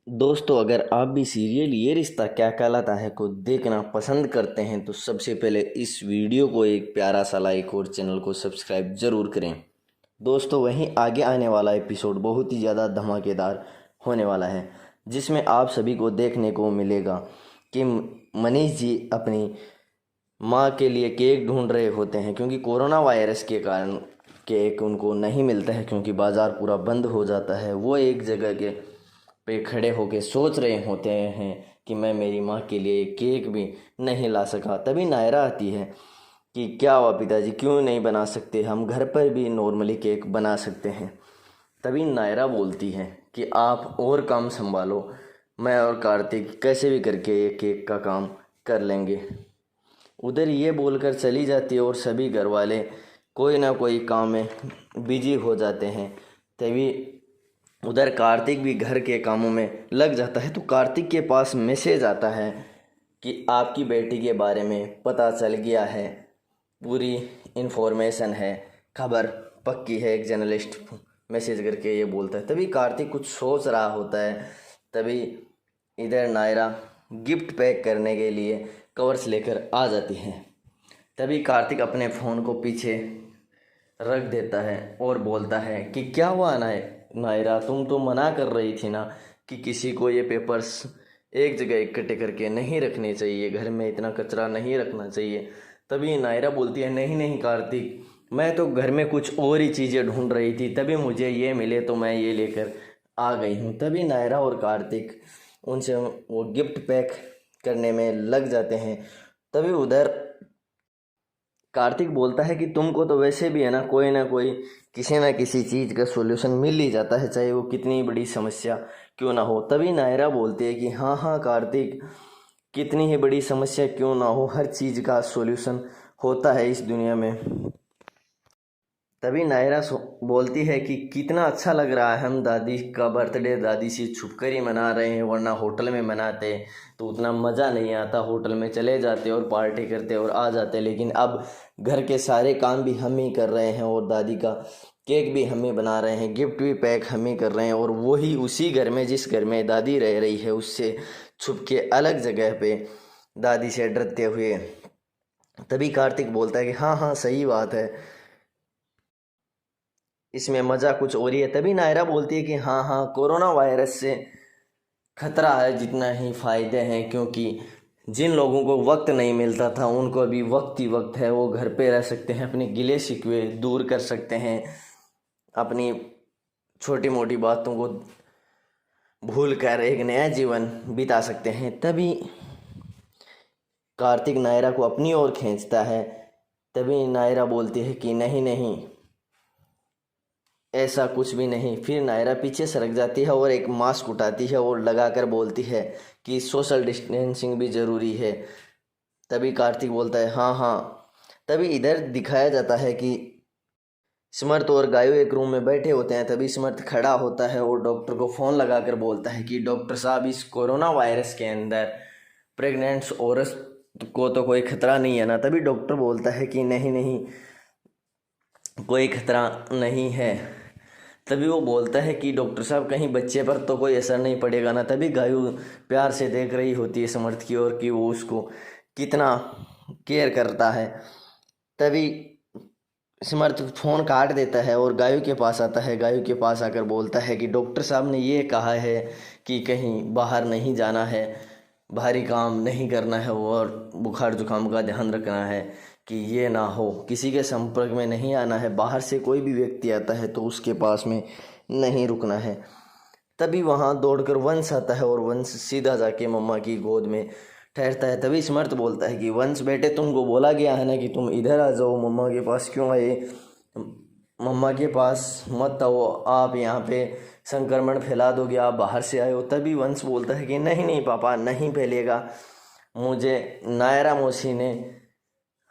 दोस्तों, अगर आप भी सीरियल ये रिश्ता क्या कहलाता है को देखना पसंद करते हैं तो सबसे पहले इस वीडियो को एक प्यारा सा लाइक और चैनल को सब्सक्राइब ज़रूर करें। दोस्तों, वहीं आगे आने वाला एपिसोड बहुत ही ज़्यादा धमाकेदार होने वाला है, जिसमें आप सभी को देखने को मिलेगा कि मनीष जी अपनी माँ के लिए केक ढूंढ रहे होते हैं, क्योंकि कोरोना वायरस के कारण केक उनको नहीं मिलता है, क्योंकि बाज़ार पूरा बंद हो जाता है। वो एक जगह के पे खड़े होके सोच रहे होते हैं कि मैं मेरी माँ के लिए केक भी नहीं ला सका। तभी नायरा आती है कि क्या हुआ पिताजी, क्यों नहीं बना सकते, हम घर पर भी नॉर्मली केक बना सकते हैं। तभी नायरा बोलती है कि आप और काम संभालो, मैं और कार्तिक कैसे भी करके ये केक का काम कर लेंगे। उधर ये बोलकर चली जाती है और सभी घर वाले कोई ना कोई काम में बिजी हो जाते हैं। तभी उधर कार्तिक भी घर के कामों में लग जाता है। तो कार्तिक के पास मैसेज आता है कि आपकी बेटी के बारे में पता चल गया है, पूरी इन्फॉर्मेशन है, खबर पक्की है। एक जर्नलिस्ट मैसेज करके ये बोलता है। तभी कार्तिक कुछ सोच रहा होता है। तभी इधर नायरा गिफ्ट पैक करने के लिए कवर्स लेकर आ जाती है। तभी कार्तिक अपने फ़ोन को पीछे रख देता है और बोलता है कि क्या हुआ नायरा, तुम तो मना कर रही थी ना कि किसी को ये पेपर्स एक जगह इकट्ठे करके नहीं रखने चाहिए, घर में इतना कचरा नहीं रखना चाहिए। तभी नायरा बोलती है, नहीं नहीं कार्तिक, मैं तो घर में कुछ और ही चीज़ें ढूंढ रही थी, तभी मुझे ये मिले तो मैं ये लेकर आ गई हूँ। तभी नायरा और कार्तिक उनसे वो गिफ्ट पैक करने में लग जाते हैं। तभी उधर कार्तिक बोलता है कि तुमको तो वैसे भी है ना कोई किसी ना किसी चीज़ का सॉल्यूशन मिल ही जाता है, चाहे वो कितनी बड़ी समस्या क्यों ना हो। तभी नायरा बोलती है कि हाँ हाँ कार्तिक, कितनी ही बड़ी समस्या क्यों ना हो, हर चीज़ का सॉल्यूशन होता है इस दुनिया में। तभी नायरा बोलती है कि कितना अच्छा लग रहा है, हम दादी का बर्थडे दादी से छुपकर ही मना रहे हैं, वरना होटल में मनाते तो उतना मज़ा नहीं आता। होटल में चले जाते और पार्टी करते और आ जाते, लेकिन अब घर के सारे काम भी हम ही कर रहे हैं और दादी का केक भी हम ही बना रहे हैं, गिफ्ट भी पैक हम ही कर रहे हैं, और वही उसी घर में जिस घर में दादी रह रही है, उससे छुप के अलग जगह पे दादी से डरते हुए। तभी कार्तिक बोलता है कि हाँ हाँ सही बात है, इसमें मज़ा कुछ और ही है। तभी नायरा बोलती है कि हाँ हाँ, कोरोना वायरस से खतरा है जितना ही फ़ायदे हैं, क्योंकि जिन लोगों को वक्त नहीं मिलता था उनको अभी वक्त ही वक्त है, वो घर पे रह सकते हैं, अपने गिले शिकवे दूर कर सकते हैं, अपनी छोटी मोटी बातों को भूल कर एक नया जीवन बिता सकते हैं। तभी कार्तिक नायरा को अपनी ओर खींचता है। तभी नायरा बोलती है कि नहीं नहीं, ऐसा कुछ भी नहीं। फिर नायरा पीछे सरक जाती है और एक मास्क उठाती है और लगाकर बोलती है कि सोशल डिस्टेंसिंग भी ज़रूरी है। तभी कार्तिक बोलता है हाँ हाँ। तभी इधर दिखाया जाता है कि समर्थ और गायो एक रूम में बैठे होते हैं। तभी समर्थ खड़ा होता है और डॉक्टर को फ़ोन लगाकर बोलता है कि डॉक्टर साहब, इस कोरोना वायरस के अंदर प्रेग्नेंट औरत को तो कोई खतरा नहीं है ना। तभी डॉक्टर बोलता है कि नहीं नहीं, कोई खतरा नहीं है। तभी वो बोलता है कि डॉक्टर साहब, कहीं बच्चे पर तो कोई असर नहीं पड़ेगा ना। तभी गायू प्यार से देख रही होती है समर्थ की ओर कि वो उसको कितना केयर करता है। तभी समर्थ फ़ोन काट देता है और गायू के पास आता है। गायू के पास आकर बोलता है कि डॉक्टर साहब ने ये कहा है कि कहीं बाहर नहीं जाना है, भारी काम नहीं करना है, और बुखार जुकाम का ध्यान रखना है कि ये ना हो, किसी के संपर्क में नहीं आना है, बाहर से कोई भी व्यक्ति आता है तो उसके पास में नहीं रुकना है। तभी वहाँ दौड़कर वंश आता है और वंश सीधा जाके मम्मा की गोद में ठहरता है। तभी समर्थ बोलता है कि वंश बेटे, तुमको बोला गया है ना कि तुम इधर आ जाओ, मम्मा के पास क्यों आए, मम्मा के पास मत आओ, आप यहाँ पे संक्रमण फैला दोगे, आप बाहर से आए हो। तभी वंश बोलता है कि नहीं नहीं पापा, नहीं फैलेगा, मुझे नायरा मौसी ने,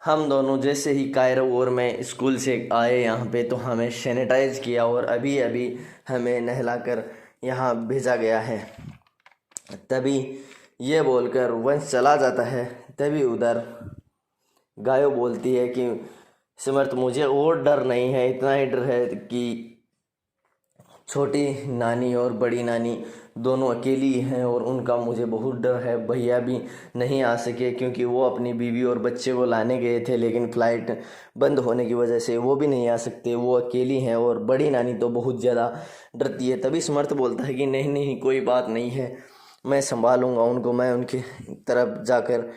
हम दोनों जैसे ही कायरो और मैं स्कूल से आए यहाँ पे तो हमें सैनिटाइज किया और अभी अभी हमें नहलाकर यहाँ भेजा गया है। तभी ये बोलकर वंश चला जाता है। तभी उधर गायो बोलती है कि समर्थ, मुझे और डर नहीं है, इतना ही डर है कि छोटी नानी और बड़ी नानी दोनों अकेली हैं और उनका मुझे बहुत डर है। भैया भी नहीं आ सके क्योंकि वो अपनी बीवी और बच्चे को लाने गए थे, लेकिन फ़्लाइट बंद होने की वजह से वो भी नहीं आ सकते, वो अकेली हैं। और बड़ी नानी तो बहुत ज़्यादा डरती है। तभी समर्थ बोलता है कि नहीं नहीं कोई बात नहीं है, मैं संभालूंगा उनको, मैं उनकी तरफ जाकर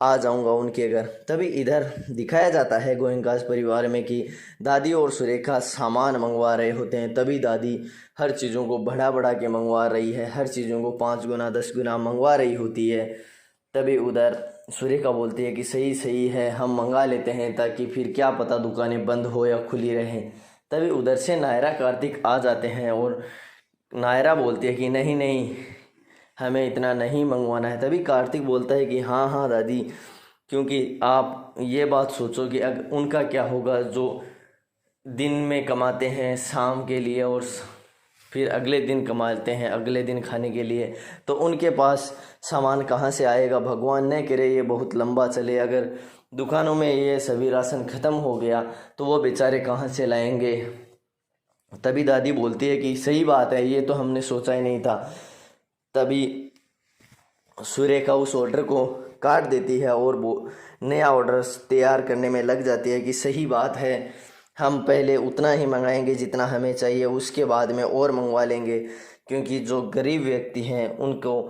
आ जाऊंगा उनके घर। तभी इधर दिखाया जाता है गोयनकास परिवार में कि दादी और सुरेखा सामान मंगवा रहे होते हैं। तभी दादी हर चीज़ों को बढ़ा बढ़ा के मंगवा रही है, हर चीज़ों को 5 गुना 10 गुना मंगवा रही होती है। तभी उधर सुरेखा बोलती है कि सही सही है, हम मंगा लेते हैं, ताकि फिर क्या पता दुकानें बंद हो या खुली रहें। तभी उधर से नायरा कार्तिक आ जाते हैं और नायरा बोलती है कि नहीं नहीं हमें इतना नहीं मंगवाना है। तभी कार्तिक बोलता है कि हाँ हाँ दादी, क्योंकि आप ये बात सोचो कि अगर उनका क्या होगा जो दिन में कमाते हैं शाम के लिए और फिर अगले दिन कमाते हैं अगले दिन खाने के लिए, तो उनके पास सामान कहाँ से आएगा। भगवान न करे ये बहुत लंबा चले, अगर दुकानों में ये सभी राशन ख़त्म हो गया तो वो बेचारे कहाँ से लाएंगे। तभी दादी बोलती है कि सही बात है, ये तो हमने सोचा ही नहीं था। तभी सुरेखा उस ऑर्डर को काट देती है और वो नया ऑर्डर तैयार करने में लग जाती है कि सही बात है, हम पहले उतना ही मंगाएंगे जितना हमें चाहिए, उसके बाद में और मंगवा लेंगे, क्योंकि जो गरीब व्यक्ति हैं उनको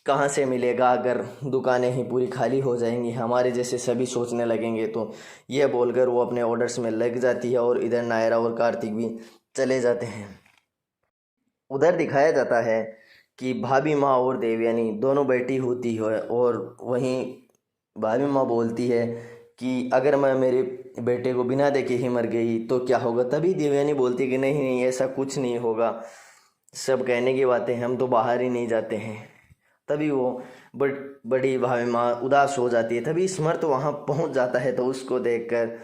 कहाँ से मिलेगा अगर दुकानें ही पूरी खाली हो जाएंगी, हमारे जैसे सभी सोचने लगेंगे। तो ये बोलकर वो अपने ऑर्डर्स में लग जाती है और इधर नायरा और कार्तिक भी चले जाते हैं। उधर दिखाया जाता है कि भाभी माँ और देवयानी दोनों बैठी होती है और वहीं भाभी माँ बोलती है कि अगर मैं मेरे बेटे को बिना देखे ही मर गई तो क्या होगा। तभी देवयानी बोलती है कि नहीं नहीं ऐसा कुछ नहीं होगा, सब कहने की बातें, हम तो बाहर ही नहीं जाते हैं। तभी वो बड़ी भाभी माँ उदास हो जाती है। तभी समर्थ वहाँ पहुँच जाता है तो उसको देखकर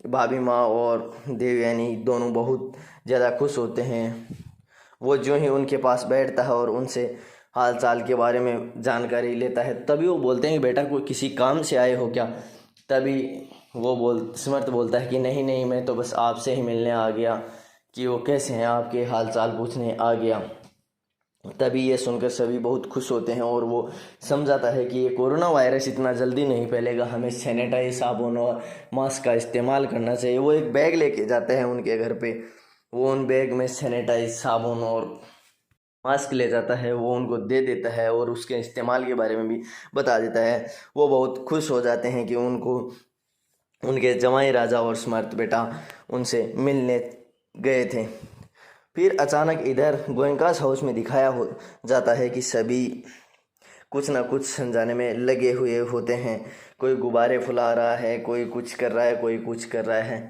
भाभी माँ और देवयानी दोनों बहुत ज़्यादा खुश होते हैं। वो जो ही उनके पास बैठता है और उनसे हाल चाल के बारे में जानकारी लेता है, तभी वो बोलते हैं कि बेटा कोई किसी काम से आए हो क्या। तभी समर्थ बोलता है कि नहीं नहीं मैं तो बस आपसे ही मिलने आ गया, कि वो कैसे हैं आपके हाल चाल पूछने आ गया। तभी ये सुनकर सभी बहुत खुश होते हैं और वो समझाता है कि ये कोरोना वायरस इतना जल्दी नहीं फैलेगा, हमें सैनिटाइज साबुन और मास्क का इस्तेमाल करना चाहिए। वो एक बैग लेके जाते हैं उनके घर पे, वो उन बैग में सैनिटाइज साबुन और मास्क ले जाता है, वो उनको दे देता है और उसके इस्तेमाल के बारे में भी बता देता है। वो बहुत खुश हो जाते हैं कि उनको उनके जवाई राजा और समर्थ बेटा उनसे मिलने गए थे। फिर अचानक इधर गोयनकास हाउस में दिखाया हो जाता है कि सभी कुछ ना कुछ समझाने में लगे हुए होते हैं। कोई गुब्बारे फुला रहा है, कोई कुछ कर रहा है, कोई कुछ कर रहा है।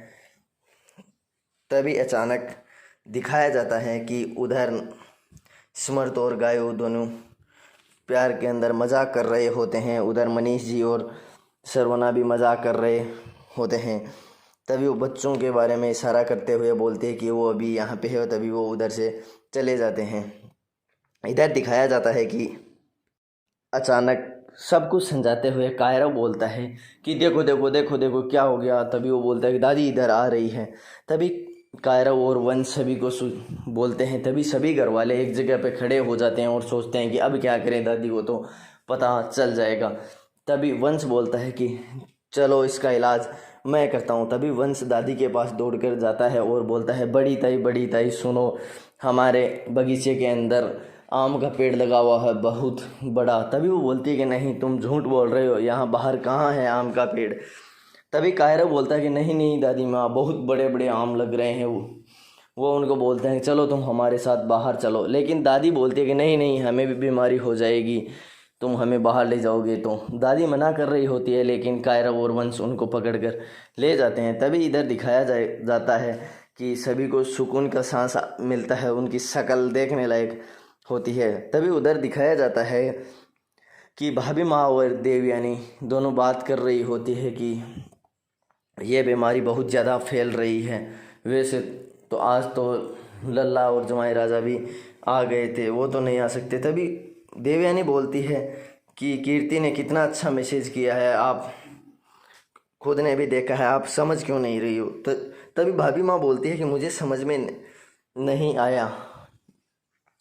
तभी अचानक दिखाया जाता है कि उधर समर्थ और गायो दोनों प्यार के अंदर मजाक कर रहे होते हैं। उधर मनीष जी और सरवना भी मजाक कर रहे होते हैं। तभी वो बच्चों के बारे में इशारा करते हुए बोलते हैं कि वो अभी यहाँ पे है, तभी वो उधर से चले जाते हैं। इधर दिखाया जाता है कि अचानक सब कुछ समझाते हुए कायरा बोलता है कि देखो देखो देखो देखो क्या हो गया। तभी वो बोलता है कि दादी इधर आ रही है। तभी कायरा और वंश सभी को बोलते हैं। तभी सभी घर वाले एक जगह पे खड़े हो जाते हैं और सोचते हैं कि अब क्या करें, दादी को तो पता चल जाएगा। तभी वंश बोलता है कि चलो इसका इलाज मैं करता हूँ। तभी वंश दादी के पास दौड़ कर जाता है और बोलता है बड़ी ताई सुनो, हमारे बगीचे के अंदर आम का पेड़ लगा हुआ है बहुत बड़ा। तभी वो बोलती है कि नहीं तुम झूठ बोल रहे हो, यहाँ बाहर कहाँ है आम का पेड़। तभी कायरा बोलता है कि नहीं नहीं दादी माँ, बहुत बड़े बड़े आम लग रहे हैं। वो उनको बोलते हैं चलो तुम हमारे साथ बाहर चलो, लेकिन दादी बोलती है कि नहीं नहीं हमें भी बीमारी हो जाएगी, तुम हमें बाहर ले जाओगे। तो दादी मना कर रही होती है, लेकिन कायरा और वंश उनको पकड़कर ले जाते हैं। तभी इधर दिखाया जाता है कि सभी को सुकून का सांस मिलता है, उनकी शक्ल देखने लायक होती है। तभी उधर दिखाया जाता है कि भाभी माँ और देवयानी दोनों बात कर रही होती है कि ये बीमारी बहुत ज़्यादा फैल रही है। वैसे तो आज तो लल्ला और जमाई राजा भी आ गए थे, वो तो नहीं आ सकते। तभी देवयानी बोलती है कि कीर्ति ने कितना अच्छा मैसेज किया है, आप खुद ने भी देखा है, आप समझ क्यों नहीं रही हो। तभी भाभी माँ बोलती है कि मुझे समझ में नहीं आया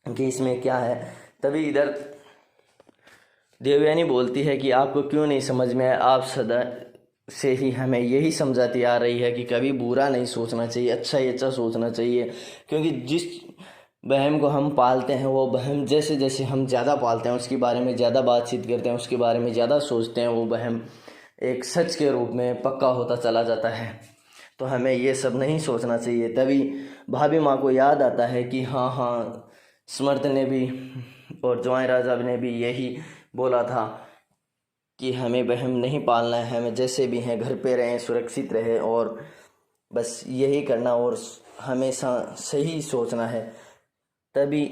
कि इसमें क्या है। तभी इधर देवयानी बोलती है कि आपको क्यों नहीं समझ में आया, आप सदा से ही हमें यही समझाती आ रही है कि कभी बुरा नहीं सोचना चाहिए, अच्छा ही अच्छा सोचना चाहिए। क्योंकि जिस वहम को हम पालते हैं वो वहम जैसे जैसे हम ज़्यादा पालते हैं, उसके बारे में ज़्यादा बातचीत करते हैं, उसके बारे में ज़्यादा सोचते हैं, वो वहम एक सच के रूप में पक्का होता चला जाता है। तो हमें ये सब नहीं सोचना चाहिए। तभी भाभी माँ को याद आता है कि हाँ, समर्थ ने भी और जवाई राजा ने भी यही बोला था कि हमें वहम नहीं पालना है, हमें जैसे भी हैं घर पे रहें, सुरक्षित रहें और बस यही करना और हमेशा सही सोचना है। तभी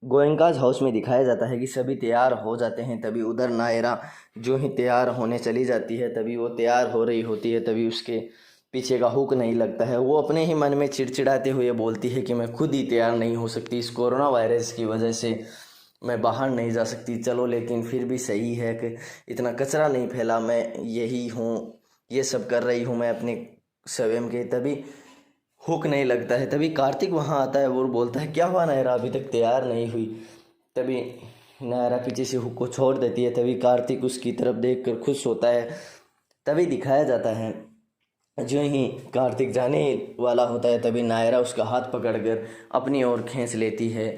गोयनकाज हाउस में दिखाया जाता है कि सभी तैयार हो जाते हैं। तभी उधर नायरा जो ही तैयार होने चली जाती है, तभी वो तैयार हो रही होती है, तभी उसके पीछे का हुक नहीं लगता है। वो अपने ही मन में चिड़चिड़ाते हुए बोलती है कि मैं खुद ही तैयार नहीं हो सकती, इस कोरोना वायरस की वजह से मैं बाहर नहीं जा सकती। चलो लेकिन फिर भी सही है कि इतना कचरा नहीं फैला, मैं यही हूँ, ये सब कर रही हूँ मैं अपने स्वयं के। तभी हुक नहीं लगता है। तभी कार्तिक वहाँ आता है, वो बोलता है क्या हुआ नायरा, अभी तक तैयार नहीं हुई। तभी नायरा पीछे से हुक को छोड़ देती है। तभी कार्तिक उसकी तरफ देखकर खुश होता है। तभी दिखाया जाता है जो ही कार्तिक जाने वाला होता है, तभी नायरा उसका हाथ पकड़कर अपनी ओर खींच लेती है।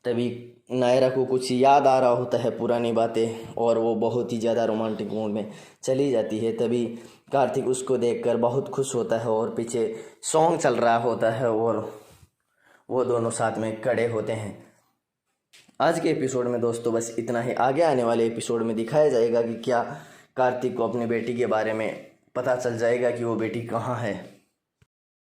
तभी नायरा को कुछ याद आ रहा होता है पुरानी बातें, और वो बहुत ही ज़्यादा रोमांटिक मूड में चली जाती है। तभी कार्तिक उसको देखकर बहुत खुश होता है और पीछे सॉन्ग चल रहा होता है और वो दोनों साथ में खड़े होते हैं। आज के एपिसोड में दोस्तों बस इतना ही। आगे आने वाले एपिसोड में दिखाया जाएगा कि क्या कार्तिक को अपनी बेटी के बारे में पता चल जाएगा कि वो बेटी कहाँ है।